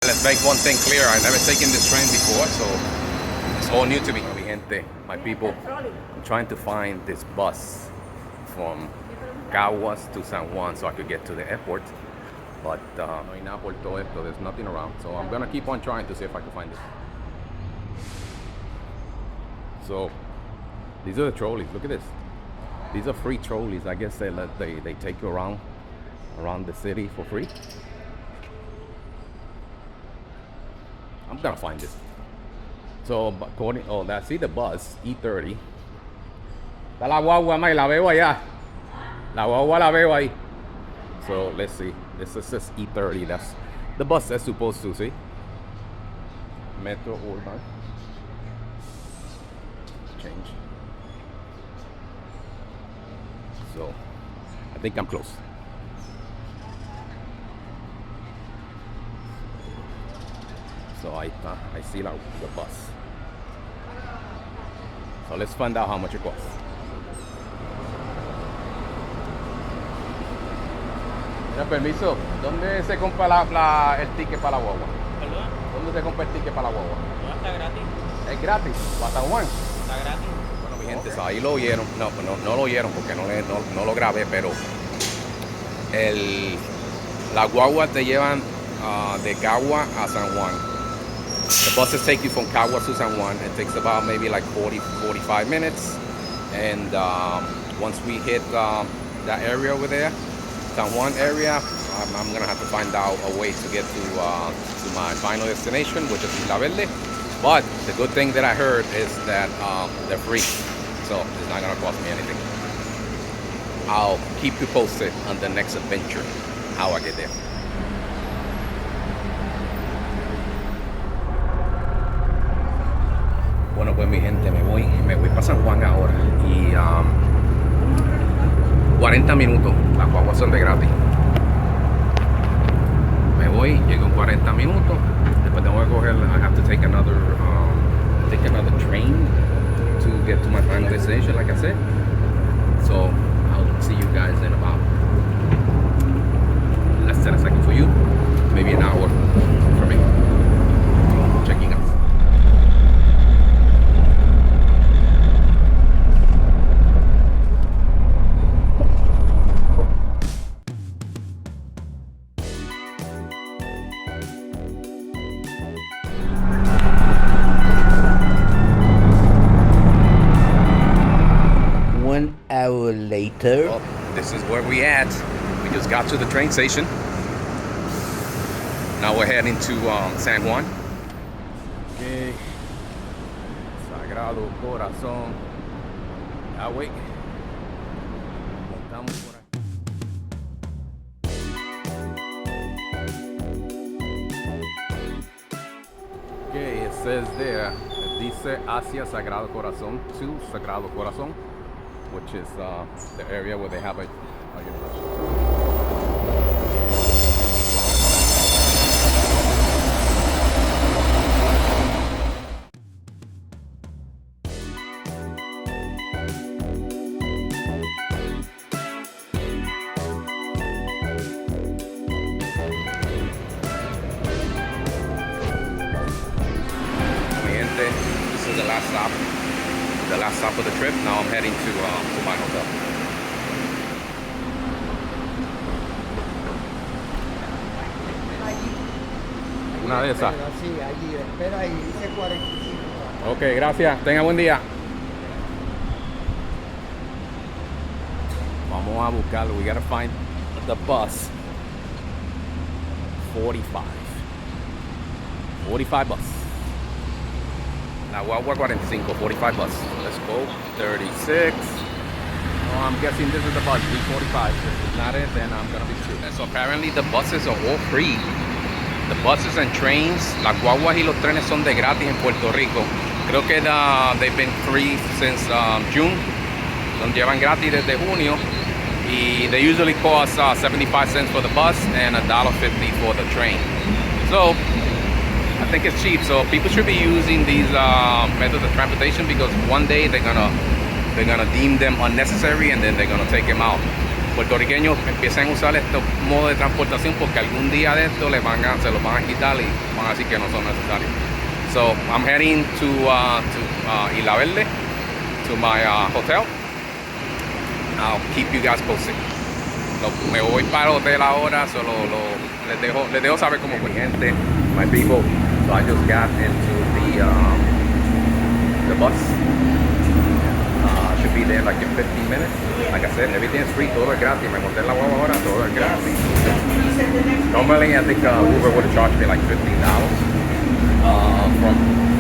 Let's make one thing clear. I've never taken this train before, so it's all new to me. Mi gente, my people, I'm trying to find this bus from Caguas to San Juan so I could get to the airport. But no hay nada por todo esto. There's nothing around. So I'm gonna keep on trying to see if I can find it. So these are the trolleys. Look at this. These are free trolleys. I guess they take you around the city for free. I'm gonna find this. So according, I see the bus E30. Está la guagua, la veo allá. La guagua la veo ahí. So let's see. This says E30. That's the bus that's supposed to see. Metro Urban. Change. So I think I'm close. So I see the bus. So let's find out how much it costs. Mira, permiso, ¿dónde se compra el ticket para la guagua? ¿Perdón? ¿Dónde se compra el ticket para la guagua? No, está gratis. ¿Es gratis? ¿Para San Juan? Está gratis. Bueno, mi gente, ahí lo oyeron. No, no lo oyeron porque no lo grabé, pero las guaguas te llevan de Caguas a San Juan. The buses take you from Caguas to San Juan. It takes about maybe like 40-45 minutes. And once we hit that area over there, San Juan area, I'm gonna have to find out a way to get to my final destination, which is Isla Verde. But the good thing that I heard is that they're free, so it's not gonna cost me anything. I'll keep you posted on the next adventure, how I get there. Bueno, pues mi gente, me voy para San Juan ahora y 40 minutos, las guaguas son de gratis. Me voy, llego en 40 minutos, después tengo que coger, I have to take another train to get to my final destination, like I said. So I'll see you guys in about less than a second for you, maybe an hour for me. Checking out. Later. Well, this is where we at. We just got to the train station. Now we're heading to San Juan. Okay. Sagrado Corazón. Yahweh. Estamos por aquí. Okay, it says there, dice hacia Sagrado Corazón, to Sagrado Corazón, which is the area where they have a university. Mi gente, this is the last stop. The last stop of the trip. Now I'm heading to my hotel. Una de esas. Sí, allí, espera ahí, dice 45. Ok, gracias. Tenga buen día. Vamos a buscarlo. We gotta find the bus. 45 bus. La guagua 45, 45 bus. Let's go. 36. Oh, I'm guessing this is the bus, B45. If it's not it, then I'm gonna be screwed. So apparently the buses are all free. The buses and trains, las guaguas y los trenes son de gratis en Puerto Rico. Creo que they've been free since June. Los llevan gratis desde junio. Y they usually cost 75 cents for the bus and $1.50 for the train. So I think it's cheap, so people should be using these methods of transportation because one day they're gonna deem them unnecessary and then they're gonna take them out. puertorriqueños empiecen a usar estos modos de transportación porque algún día de esto se los van a quitar y van a decir que no son necesarios. So I'm heading to Isla Verde, to my hotel. I'll keep you guys posted. Me voy para el hotel ahora, solo les dejo saber cómo fue. Mi gente, my people, so I just got into the bus. Should be there like in 15 minutes. Like I said, everything is free, todo es gratis. Me monté en la guagua ahora, todo es gratis. Normally, I think Uber would have charged me like $15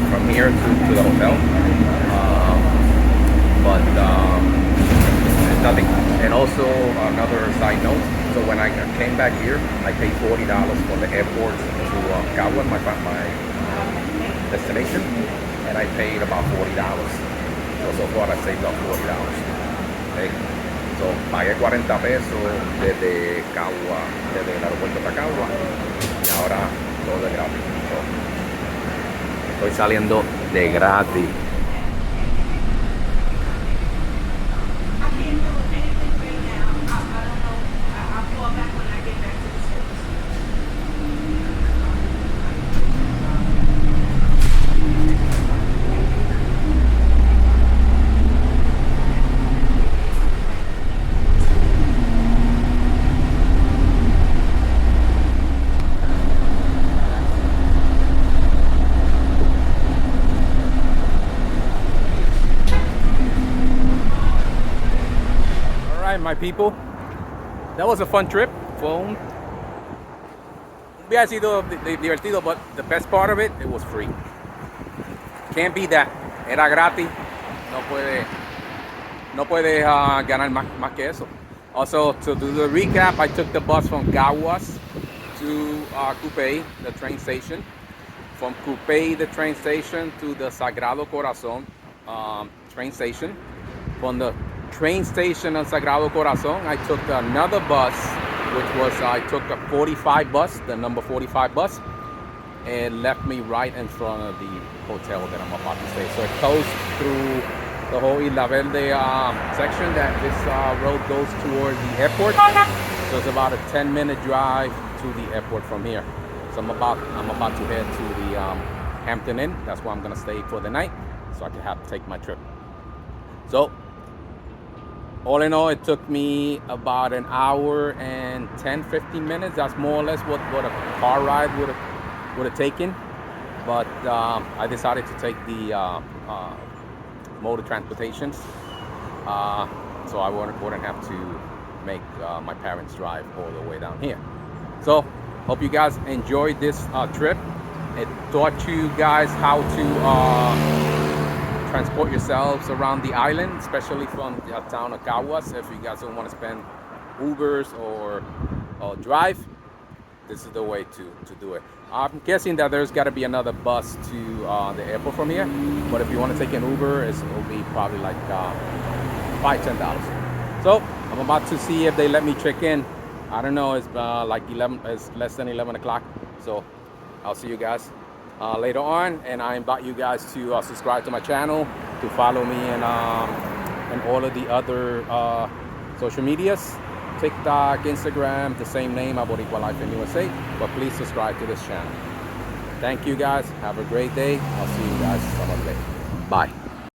from here to the hotel. But it's nothing. And also another side note. So when I came back here, I paid $40 from the airport to Caguas, my destination, and I paid about $40. So far I saved up $40. Okay. So pagué 40 pesos desde Caguas, desde el aeropuerto de Caguas, y ahora todo es gratis. So, estoy saliendo de gratis. My people, that was a fun trip. Hubiera sido divertido, but the best part of it was free. Can't beat that. Era gratis. No puede ganar más que eso. Also, to do the recap, I took the bus from Caguas to Coupé, the train station. From Coupé, the train station, to the Sagrado Corazon train station. From the train station on Sagrado Corazon, I took another bus, I took a 45 bus, the number 45 bus, and left me right in front of the hotel that I'm about to stay. So it goes through the whole Isla Verde section. That this road goes toward the airport. So it's about a 10-minute drive to the airport from here. So I'm about to head to the Hampton Inn. That's where I'm gonna stay for the night, so I can take my trip. So all in all, it took me about an hour and 10-15 minutes. That's more or less what a car ride would have taken. But I decided to take the mode of transportation, so I wouldn't have to make my parents drive all the way down here. So hope you guys enjoyed this trip. It taught you guys how to transport yourselves around the island, especially from the town of Caguas. If you guys don't want to spend Ubers or drive, this is the way to do it. I'm guessing that there's got to be another bus to the airport from here, but if you want to take an Uber, it will be probably like $5-10. So I'm about to see if they let me check in. I don't know, it's like 11, it's less than 11 o'clock, so I'll see you guys later on, and I invite you guys to subscribe to my channel, to follow me and all of the other social medias, TikTok, Instagram, the same name, Puertorico Life in USA. But please subscribe to this channel. Thank you guys. Have a great day. I'll see you guys some other day. Bye.